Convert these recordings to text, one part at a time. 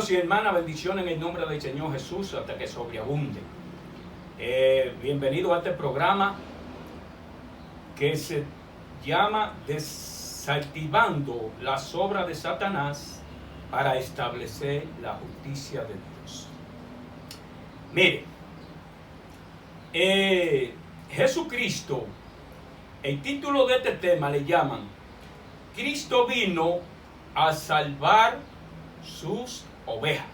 Y hermanas, bendiciones en el nombre del Señor Jesús hasta que sobreabunde. Bienvenido a este programa que se llama Desactivando las obras de Satanás para establecer la justicia de Dios. Mire, Jesucristo, el título de este tema le llaman Cristo vino a salvar sus ovejas.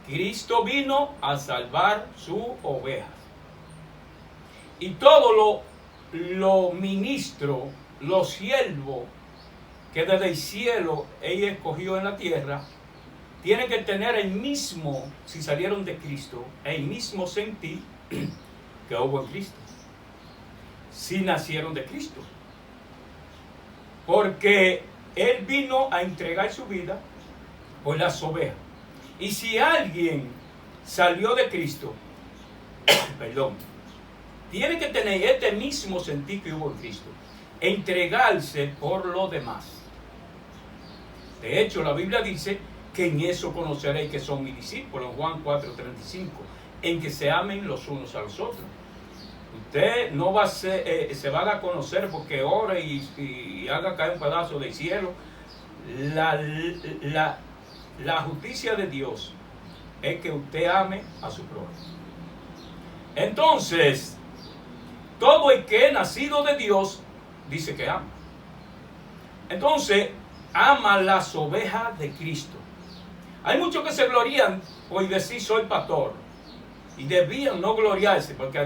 Cristo vino a salvar sus ovejas. Y todos los ministros, los siervos que desde el cielo ella escogió en la tierra, tienen que tener el mismo, si salieron de Cristo, el mismo sentir que hubo en Cristo. Si nacieron de Cristo. Porque Él vino a entregar su vida por las ovejas. Y si alguien salió de Cristo, perdón, tiene que tener este mismo sentir que hubo en Cristo, entregarse por los demás. De hecho, la Biblia dice que en eso conoceréis que son mis discípulos, en Juan 4:35, en que se amen los unos a los otros. Usted no va a ser, se va a conocer porque ore y haga caer un pedazo del cielo. La justicia de Dios es que usted ame a su prójimo. Entonces, todo el que es nacido de Dios dice que ama. Entonces, ama las ovejas de Cristo. Hay muchos que se glorían por decir soy pastor. Y debían no gloriarse, porque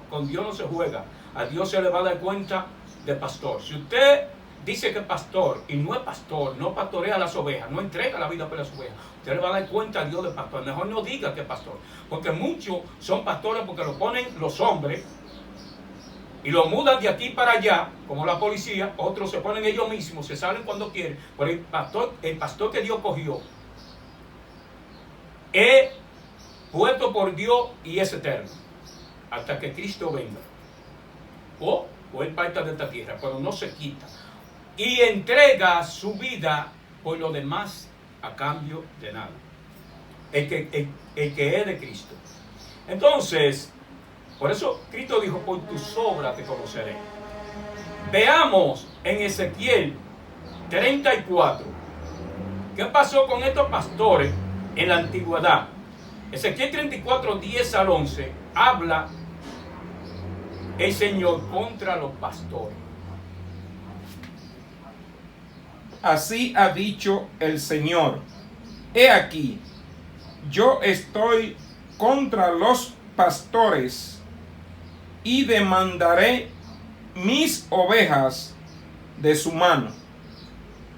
con Dios no se juega. A Dios se le va a dar cuenta de pastor. Si usted dice que es pastor y no es pastor, no pastorea las ovejas, no entrega la vida por las ovejas, usted le va a dar cuenta a Dios de pastor. Mejor no diga que es pastor, porque muchos son pastores porque lo ponen los hombres y lo mudan de aquí para allá, como la policía. Otros se ponen ellos mismos, se salen cuando quieren. Pero el pastor que Dios cogió es puesto por Dios y es eterno hasta que Cristo venga o Él parta de esta tierra, pero no se quita y entrega su vida por lo demás a cambio de nada, el que es de Cristo. Entonces, por eso Cristo dijo, por tus obras te conoceré. Veamos en Ezequiel 34 qué pasó con estos pastores en la antigüedad. Ezequiel 34, 10 al 11, habla el Señor contra los pastores. Así ha dicho el Señor: he aquí, yo estoy contra los pastores y demandaré mis ovejas de su mano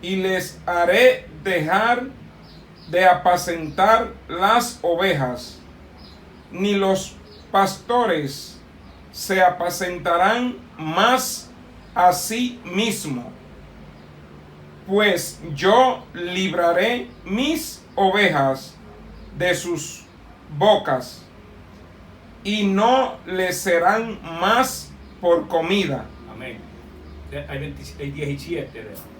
y les haré dejar de apacentar las ovejas, ni los pastores se apacentarán más a sí mismo, pues yo libraré mis ovejas de sus bocas y no les serán más por comida. Amén. Hay 17 de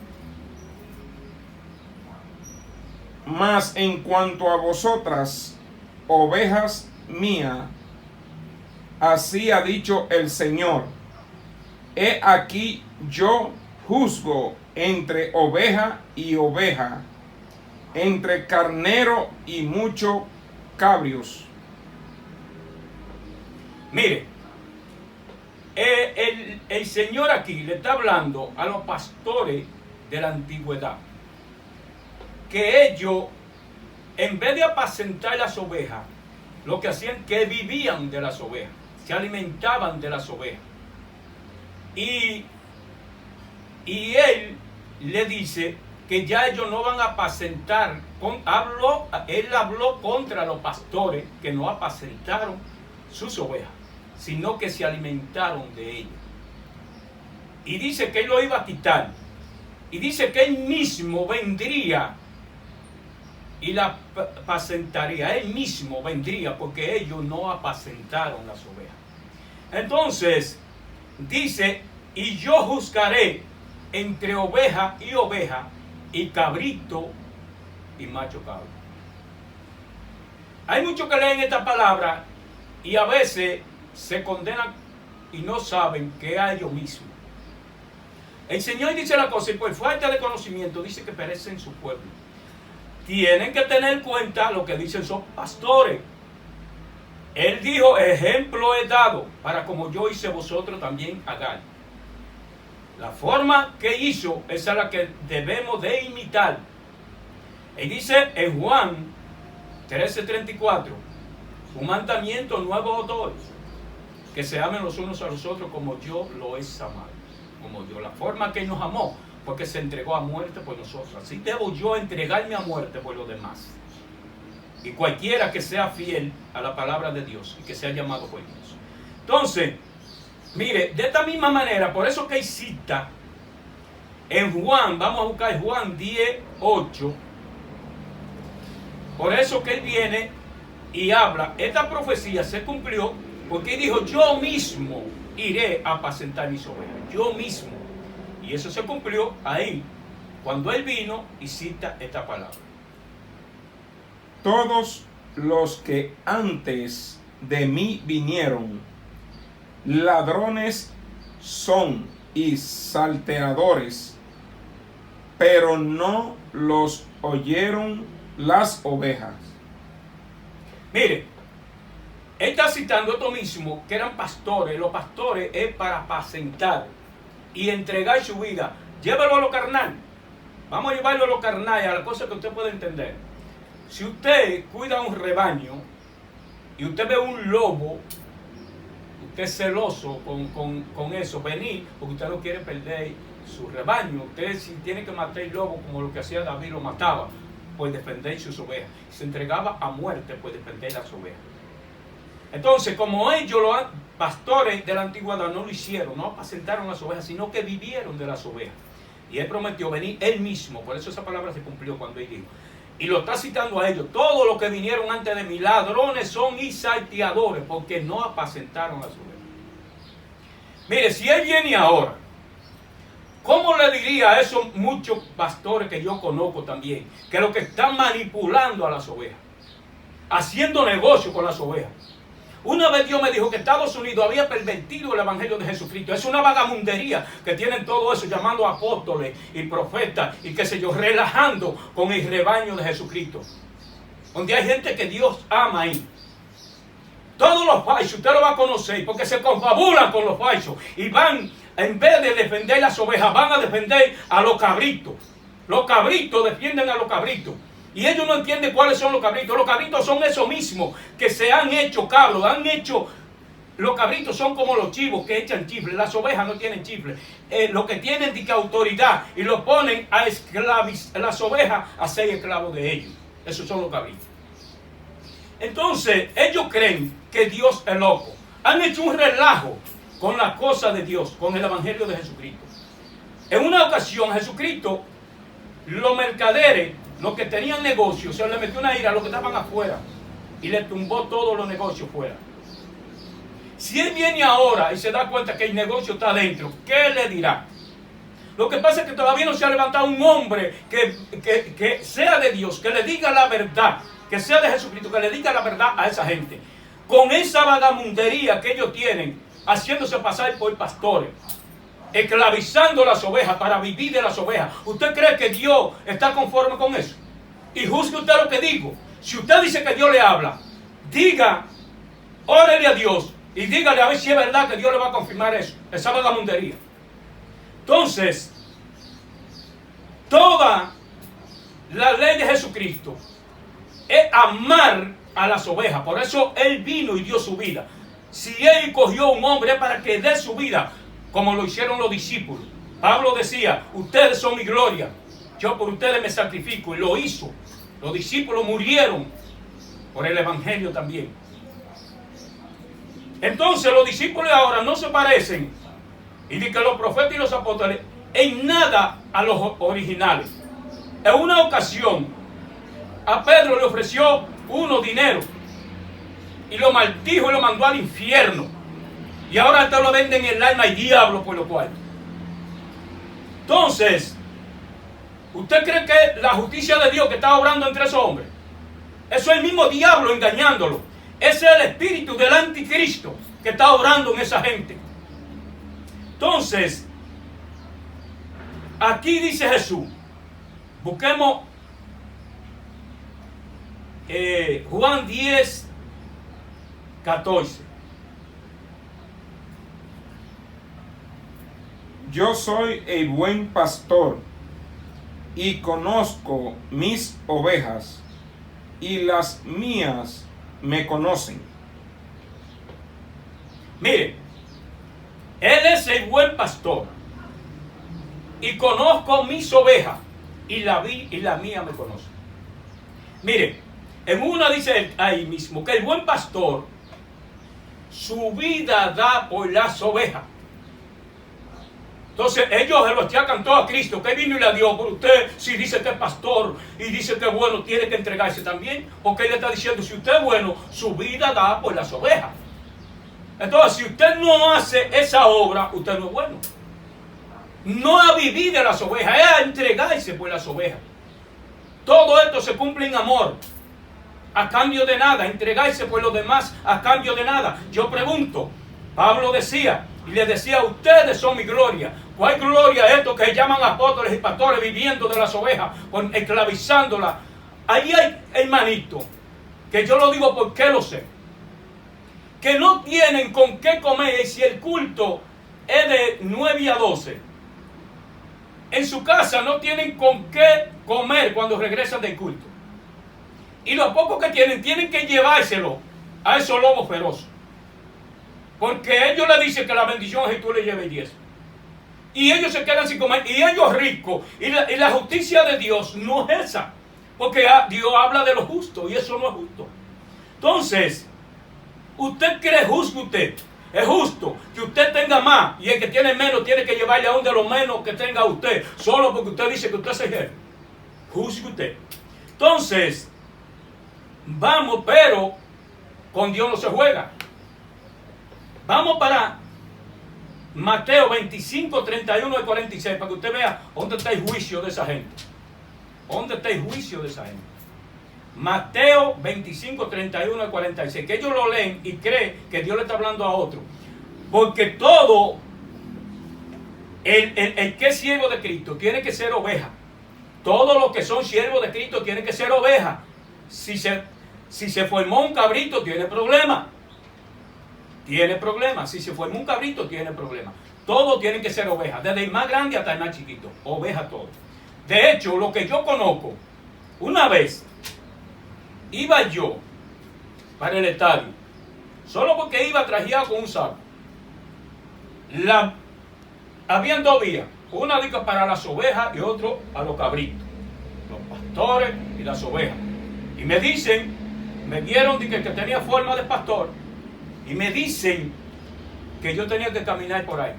Mas en cuanto a vosotras, ovejas mías, así ha dicho el Señor: he aquí yo juzgo entre oveja y oveja, entre carnero y muchos cabrios. Mire, el Señor aquí le está hablando a los pastores de la antigüedad, que ellos, en vez de apacentar las ovejas, lo que hacían que vivían de las ovejas, se alimentaban de las ovejas. Y Él le dice que ya ellos no van a apacentar. Él habló contra los pastores que no apacentaron sus ovejas, sino que se alimentaron de ellas. Y dice que Él lo iba a quitar. Y dice que Él mismo vendría y la apacentaría. Él mismo vendría porque ellos no apacentaron las ovejas. Entonces dice, y yo juzgaré entre oveja y oveja, y cabrito y macho cabro. Hay muchos que leen esta palabra y a veces se condenan y no saben que a ellos mismos. El Señor dice la cosa y por falta de conocimiento dice que perecen su pueblo. Tienen que tener en cuenta lo que dicen sus pastores. Él dijo, ejemplo he dado, para como yo hice vosotros también hagáis. La forma que hizo, esa es la que debemos de imitar. Él dice en Juan 13:34, un mandamiento nuevo os doy, que se amen los unos a los otros como yo lo he amado. Como yo, la forma que Él nos amó, porque se entregó a muerte por nosotros. Así debo yo entregarme a muerte por los demás. Y cualquiera que sea fiel a la palabra de Dios y que sea llamado por Dios. Entonces, mire, de esta misma manera, por eso que hay cita en Juan, vamos a buscar Juan 10:8. Por eso que Él viene y habla. Esta profecía se cumplió porque Él dijo, yo mismo iré a apacentar mis ovejas. Yo mismo. Y eso se cumplió ahí, cuando Él vino y cita esta palabra. Todos los que antes de mí vinieron, ladrones son y salteadores, pero no los oyeron las ovejas. Mire, Él está citando esto mismo, que eran pastores. Los pastores es para apacentar y entregar su vida. Llévelo a lo carnal. Vamos a llevarlo a lo carnal, a la cosa que usted puede entender. Si usted cuida un rebaño y usted ve un lobo, usted es celoso con eso, venir, porque usted no quiere perder su rebaño. Usted si tiene que matar el lobo como lo que hacía David, lo mataba, pues defender sus ovejas. Se entregaba a muerte, pues defender las ovejas. Entonces, como ellos, los pastores de la antigüedad, no lo hicieron, no apacentaron las ovejas, sino que vivieron de las ovejas. Y Él prometió venir Él mismo, por eso esa palabra se cumplió cuando Él dijo. Y lo está citando a ellos. Todos los que vinieron antes de mí, ladrones son y salteadores, porque no apacentaron las ovejas. Mire, si Él viene ahora, ¿cómo le diría a esos muchos pastores que yo conozco también, que lo que están manipulando a las ovejas, haciendo negocio con las ovejas? Una vez Dios me dijo que Estados Unidos había pervertido el evangelio de Jesucristo. Es una vagamundería que tienen todo eso, llamando apóstoles y profetas y qué sé yo, relajando con el rebaño de Jesucristo. Donde hay gente que Dios ama ahí. Todos los falsos, usted lo va a conocer, porque se confabulan con los falsos y van, en vez de defender las ovejas, van a defender a los cabritos. Los cabritos defienden a los cabritos. Y ellos no entienden cuáles son los cabritos. Los cabritos son eso mismo, que se han hecho cabros, los cabritos son como los chivos que echan chifles. Las ovejas no tienen chifles. Lo que tienen es autoridad y lo ponen a las ovejas a ser esclavos de ellos. Esos son los cabritos. Entonces, ellos creen que Dios es loco. Han hecho un relajo con las cosas de Dios, con el evangelio de Jesucristo. En una ocasión, Jesucristo, los mercaderes, los que tenían negocios, se les metió una ira a los que estaban afuera y le tumbó todos los negocios fuera. Si Él viene ahora y se da cuenta que el negocio está adentro, ¿qué le dirá? Lo que pasa es que todavía no se ha levantado un hombre que sea de Dios, que le diga la verdad, que sea de Jesucristo, que le diga la verdad a esa gente. Con esa vagamundería que ellos tienen, haciéndose pasar por pastores, esclavizando las ovejas para vivir de las ovejas. ¿Usted cree que Dios está conforme con eso? Y juzgue usted lo que digo. Si usted dice que Dios le habla, diga, órele a Dios y dígale a ver si es verdad que Dios le va a confirmar eso, esa vagamundería. Entonces, toda la ley de Jesucristo es amar a las ovejas. Por eso Él vino y dio su vida. Si Él cogió un hombre es para que dé su vida, como lo hicieron los discípulos. Pablo decía, ustedes son mi gloria, yo por ustedes me sacrifico, y lo hizo. Los discípulos murieron por el evangelio también. Entonces los discípulos ahora no se parecen, y ni que los profetas y los apóstoles, en nada a los originales. En una ocasión, a Pedro le ofreció dinero, y lo maldijo y lo mandó al infierno. Y ahora te lo venden en el alma y diablo por lo cual. Entonces, ¿Usted cree que la justicia de Dios que está obrando entre esos hombres? Eso es el mismo diablo engañándolo. Ese es el espíritu del anticristo que está obrando en esa gente. Entonces, aquí dice Jesús, busquemos Juan 10, 14. Yo soy el buen pastor y conozco mis ovejas y las mías me conocen. Mire, Él es el buen pastor y conozco mis ovejas y la mía me conoce. Mire, en una dice ahí mismo que el buen pastor su vida da por las ovejas. Entonces ellos se lo achacan todo a Cristo, que vino y la dio. Por usted, si dice que es pastor y dice que es bueno, tiene que entregarse también, porque él le está diciendo, si usted es bueno, su vida da por las ovejas. Entonces, si usted no hace esa obra, usted no es bueno. No a vivir de las ovejas, es a entregarse por las ovejas. Todo esto se cumple en amor, a cambio de nada, entregarse por los demás a cambio de nada. Yo pregunto, Pablo decía, y le decía, ustedes son mi gloria. ¿Cuál gloria es esto que llaman apóstoles y pastores viviendo de las ovejas, esclavizándolas? Ahí hay hermanito, que yo lo digo porque lo sé, que no tienen con qué comer. Y si el culto es de 9 a 12, en su casa no tienen con qué comer cuando regresan del culto. Y lo poco que tienen que llevárselo a esos lobos feroces. Porque ellos le dicen que la bendición es que tú le lleves 10. Y ellos se quedan sin comer. Y ellos ricos. Y la justicia de Dios no es esa. Porque Dios habla de lo justo. Y eso no es justo. Entonces, ¿usted cree justo usted? Es justo que usted tenga más. Y el que tiene menos tiene que llevarle a un de los menos que tenga usted. Solo porque usted dice que usted es el jefe. Juzgue usted. Entonces, vamos, pero con Dios no se juega. Vamos para Mateo 25, 31 y 46, para que usted vea dónde está el juicio de esa gente. ¿Dónde está el juicio de esa gente? Mateo 25, 31 y 46. Que ellos lo leen y creen que Dios le está hablando a otro. Porque todo el que es siervo de Cristo tiene que ser oveja. Todos los que son siervos de Cristo tienen que ser oveja. Si se formó un cabrito, tiene problema. Tiene problemas. Si se formó un cabrito, tiene problemas. Todos tienen que ser ovejas, desde el más grande hasta el más chiquito. Oveja todo. De hecho, lo que yo conozco, una vez iba yo para el estadio, solo porque iba trajeado con un saco. Habían dos vías, una para las ovejas y otro a los cabritos, los pastores y las ovejas. Y me vieron que tenía forma de pastor. Y me dicen que yo tenía que caminar por ahí.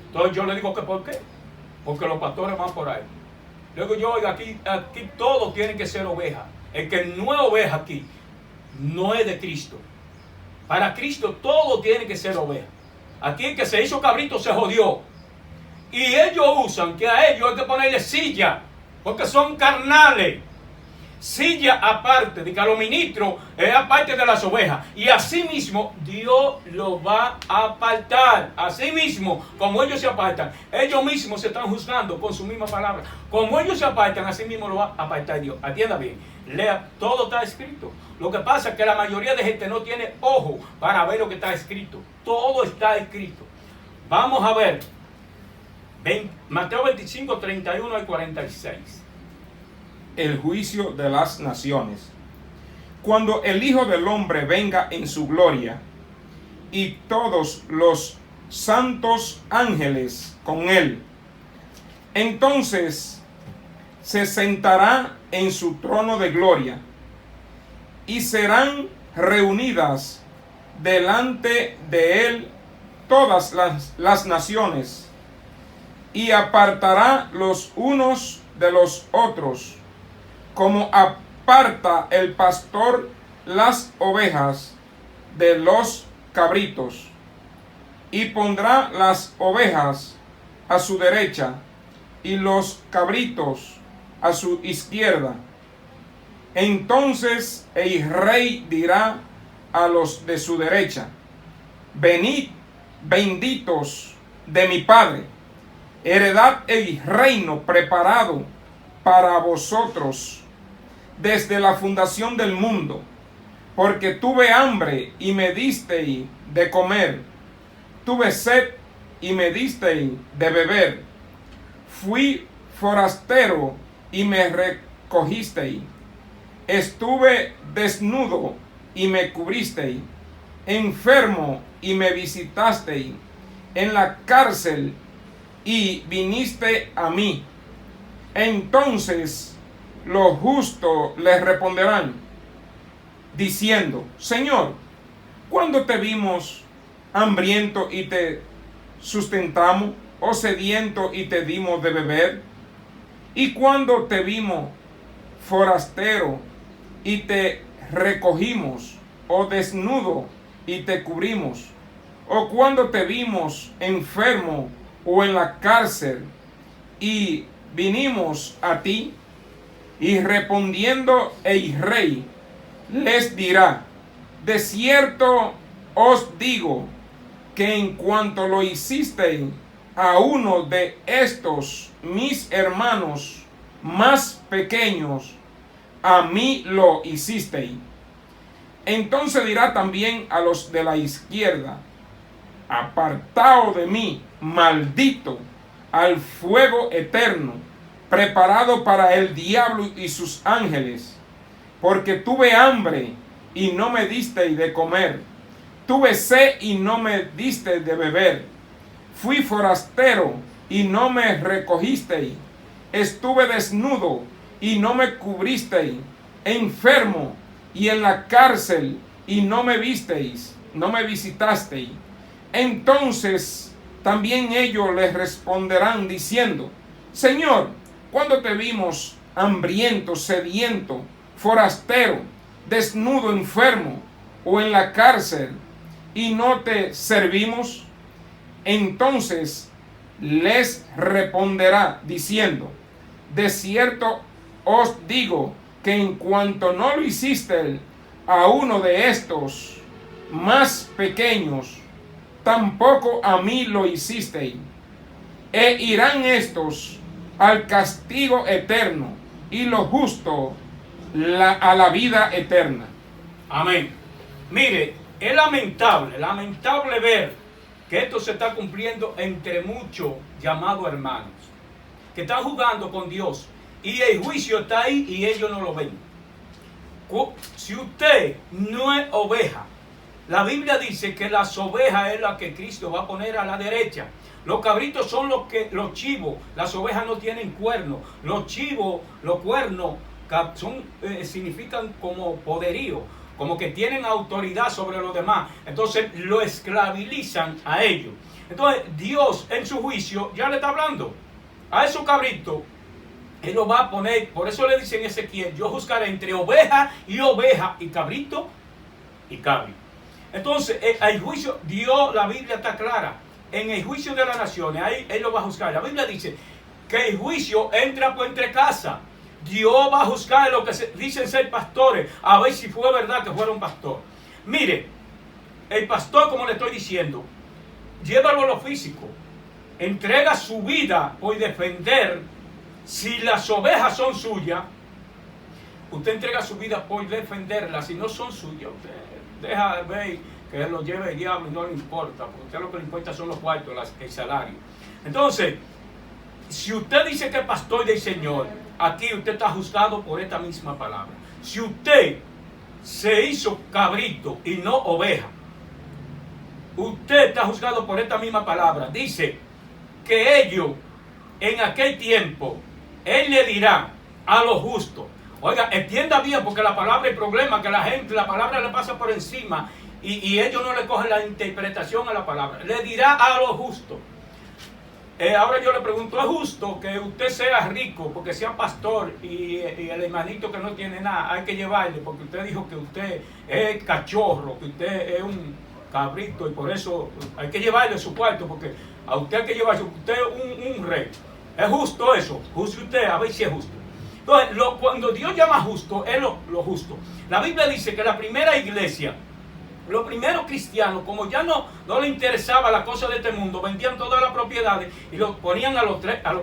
Entonces yo le digo que ¿por qué? Porque los pastores van por ahí. Luego yo, oiga, aquí todos tienen que ser ovejas. El que no es oveja aquí, no es de Cristo. Para Cristo todo tiene que ser oveja. Aquí el que se hizo cabrito se jodió. Y ellos usan que a ellos hay que ponerle silla, porque son carnales. Silla aparte, de que a los ministros es aparte de las ovejas. Y así mismo Dios lo va a apartar. Así mismo, como ellos se apartan, ellos mismos se están juzgando con su misma palabra. Como ellos se apartan, así mismo lo va a apartar Dios. Atienda bien, lea, todo está escrito. Lo que pasa es que la mayoría de gente no tiene ojo para ver lo que está escrito. Todo está escrito. Vamos a ver Mateo 25, 31 al 46. El juicio de las naciones. Cuando el Hijo del Hombre venga en su gloria y todos los santos ángeles con él, entonces se sentará en su trono de gloria y serán reunidas delante de él todas las naciones y apartará los unos de los otros, como aparta el pastor las ovejas de los cabritos, y pondrá las ovejas a su derecha y los cabritos a su izquierda. Entonces el rey dirá a los de su derecha: venid, benditos de mi Padre, heredad el reino preparado para vosotros desde la fundación del mundo, porque tuve hambre y me disteis de comer, tuve sed y me disteis de beber, fui forastero y me recogisteis, estuve desnudo y me cubristeis, enfermo y me visitasteis, en la cárcel y viniste a mí. Entonces los justos les responderán, diciendo: Señor, ¿cuándo te vimos hambriento y te sustentamos, o sediento y te dimos de beber? ¿Y cuándo te vimos forastero y te recogimos, o desnudo y te cubrimos? ¿O cuándo te vimos enfermo o en la cárcel y vinimos a ti? Y respondiendo el rey les dirá: de cierto os digo que en cuanto lo hicisteis a uno de estos mis hermanos más pequeños, a mí lo hicisteis. Entonces dirá también a los de la izquierda: apartaos de mí, maldito, al fuego eterno, preparado para el diablo y sus ángeles, porque tuve hambre y no me disteis de comer, tuve sed y no me disteis de beber, fui forastero y no me recogisteis, estuve desnudo y no me cubristeis, enfermo y en la cárcel y no me visteis, no me visitasteis. Entonces también ellos les responderán diciendo: Señor, ¿cuándo te vimos hambriento, sediento, forastero, desnudo, enfermo o en la cárcel y no te servimos? Entonces les responderá diciendo: de cierto os digo que en cuanto no lo hiciste a uno de estos más pequeños, tampoco a mí lo hicisteis. E irán estos al castigo eterno, y los justos a la vida eterna. Amén. Mire, es lamentable ver que esto se está cumpliendo entre muchos llamados hermanos, que están jugando con Dios, y el juicio está ahí y ellos no lo ven. Si usted no es oveja, la Biblia dice que las ovejas es la que Cristo va a poner a la derecha. Los cabritos son los chivos. Las ovejas no tienen cuernos. Los chivos, los cuernos significan como poderío, como que tienen autoridad sobre los demás. Entonces lo esclavizan a ellos. Entonces Dios en su juicio ya le está hablando a esos cabritos. Él lo va a poner. Por eso le dice en Ezequiel: yo juzgaré entre oveja, y cabrito y cabrio. Entonces el juicio, Dios, la Biblia está clara. En el juicio de las naciones, ahí Él lo va a juzgar. La Biblia dice que el juicio entra por entre casa. Dios va a juzgar lo que dicen ser pastores, a ver si fue verdad que fueron pastor. Mire, el pastor, como le estoy diciendo, llévalo a lo físico, entrega su vida por defender. Si las ovejas son suyas, usted entrega su vida por defenderlas. Si no son suyas, usted deja de ver que él lo lleve el diablo y no le importa, porque a usted lo que le importa son los cuartos, el salario. Entonces, si usted dice que es pastor del Señor, aquí usted está juzgado por esta misma palabra. Si usted se hizo cabrito y no oveja, usted está juzgado por esta misma palabra. Dice que ellos, en aquel tiempo, Él le dirá a los justos. Oiga, entienda bien, porque la palabra, el problema que la palabra le pasa por encima y ellos no le cogen la interpretación a la palabra. Le dirá a los justos. Ahora yo le pregunto: ¿es justo que usted sea rico porque sea pastor y el hermanito que no tiene nada hay que llevarle porque usted dijo que usted es cachorro, que usted es un cabrito y por eso hay que llevarle su cuarto, porque a usted hay que llevarse, usted es un rey? ¿Es justo eso? Juzgue usted a ver si es justo. Entonces, cuando Dios llama justo, es lo justo. La Biblia dice que la primera iglesia, los primeros cristianos, como ya no les interesaba la cosa de este mundo, vendían todas las propiedades y lo ponían a los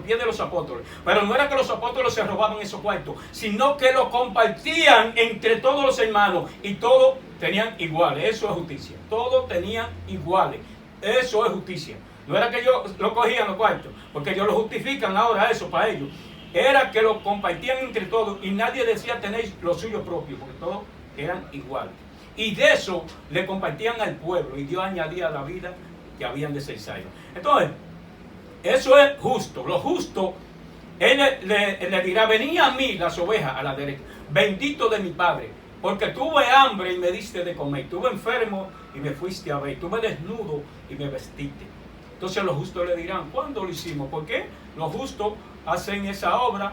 pies de los apóstoles. Pero no era que los apóstoles se robaban esos cuartos, sino que lo compartían entre todos los hermanos y todos tenían iguales. Eso es justicia. Todos tenían iguales. Eso es justicia. No era que ellos lo cogían los cuartos, porque ellos lo justifican ahora eso para ellos. Era que lo compartían entre todos y nadie decía tenéis lo suyo propio, porque todos eran iguales. Y de eso le compartían al pueblo y Dios añadía a la vida que habían de ser salvos. Entonces, eso es justo. Lo justo, él le dirá, venid a mí las ovejas a la derecha, bendito de mi Padre, porque tuve hambre y me diste de comer, tuve enfermo y me fuiste a ver, tuve desnudo y me vestiste. Entonces los justos le dirán, ¿cuándo lo hicimos? ¿Por qué? Los justos hacen esa obra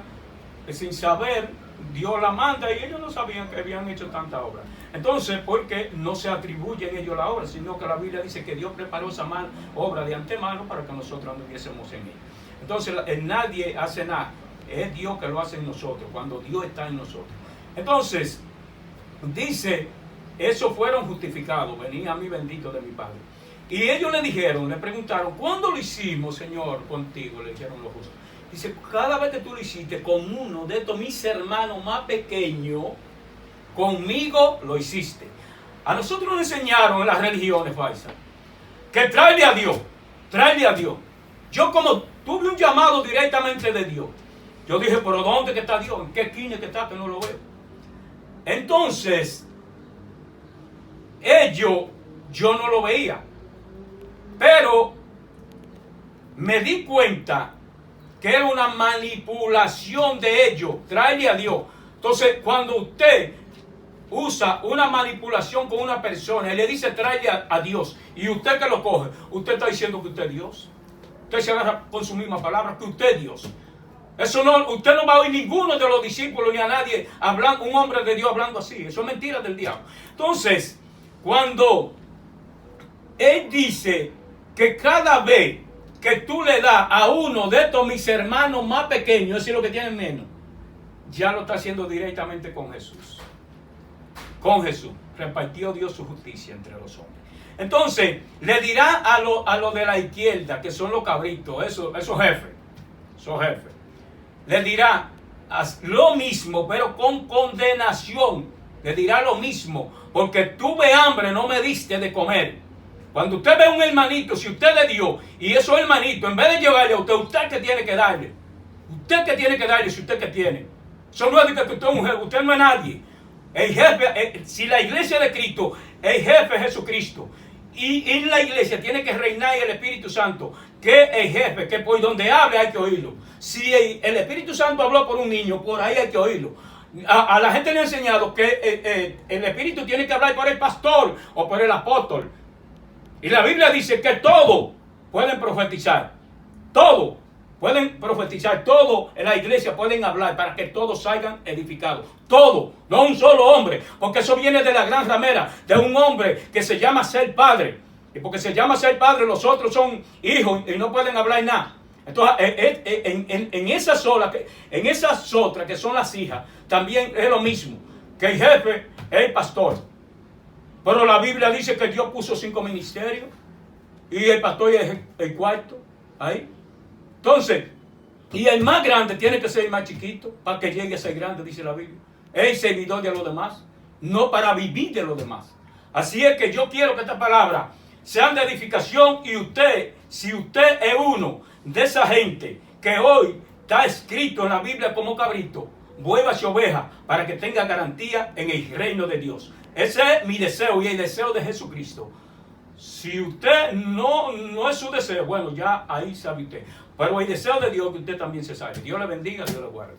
sin saber, Dios la manda y ellos no sabían que habían hecho tanta obra. Entonces, porque no se atribuyen ellos la obra, sino que la Biblia dice que Dios preparó esa obra de antemano para que nosotros anduviésemos en ella. Entonces, nadie hace nada, es Dios que lo hace en nosotros, cuando Dios está en nosotros. Entonces, dice, esos fueron justificados, venid a mí bendito de mi Padre. Y ellos le preguntaron, ¿cuándo lo hicimos, Señor, contigo? Le dijeron los justos. Dice, cada vez que tú lo hiciste con uno de estos mis hermanos más pequeños, conmigo lo hiciste. A nosotros nos enseñaron en las religiones falsas que tráele a Dios. Yo como tuve un llamado directamente de Dios, yo dije, pero ¿dónde que está Dios? ¿En qué esquina que está que no lo veo? Entonces, yo no lo veía. Pero me di cuenta que era una manipulación de ellos, traerle a Dios. Entonces, cuando usted usa una manipulación con una persona y le dice traerle a Dios, y usted que lo coge, usted está diciendo que usted es Dios. Usted se agarra con su misma palabra, que usted es Dios. Eso no, usted no va a oír ninguno de los discípulos ni a nadie hablando, un hombre de Dios hablando así. Eso es mentira del diablo. Entonces, cuando él dice que cada vez que tú le das a uno de estos mis hermanos más pequeños, es decir, los que tienen menos, ya lo está haciendo directamente con Jesús. Con Jesús. Repartió Dios su justicia entre los hombres. Entonces, le dirá a los de la izquierda, que son los cabritos, esos jefes. Le dirá lo mismo, pero con condenación. Le dirá lo mismo, porque tuve hambre, no me diste de comer. Cuando usted ve un hermanito, si usted le dio, y esos hermanitos, en vez de llevarle a usted, usted que tiene que darle. Usted que tiene que darle, si usted que tiene. Eso no es de que usted no es nadie. El jefe, si la iglesia de Cristo, el jefe es Jesucristo. Y en la iglesia tiene que reinar el Espíritu Santo, que el jefe, que por donde hable hay que oírlo. Si el Espíritu Santo habló por un niño, por ahí hay que oírlo. A la gente le ha enseñado que el Espíritu tiene que hablar por el pastor o por el apóstol. Y la Biblia dice que todos pueden profetizar. Todos pueden profetizar. Todos en la iglesia pueden hablar para que todos salgan edificados. Todos, no un solo hombre. Porque eso viene de la gran ramera, de un hombre que se llama ser padre. Y porque se llama ser padre, los otros son hijos y no pueden hablar nada. Entonces, en esas otras que son las hijas, también es lo mismo. Que el jefe es el pastor. Pero la Biblia dice que Dios puso 5 ministerios y el pastor es el cuarto. Ahí. Entonces, y el más grande tiene que ser el más chiquito para que llegue a ser grande, dice la Biblia. Es el servidor de los demás, no para vivir de los demás. Así es que yo quiero que esta palabra sean de edificación y usted, si usted es uno de esa gente que hoy está escrito en la Biblia como cabrito, vuélvase oveja para que tenga garantía en el reino de Dios. Ese es mi deseo y el deseo de Jesucristo. Si usted no es su deseo, bueno, ya ahí sabe usted. Pero el deseo de Dios es que usted también se salve. Dios le bendiga, Dios le guarde.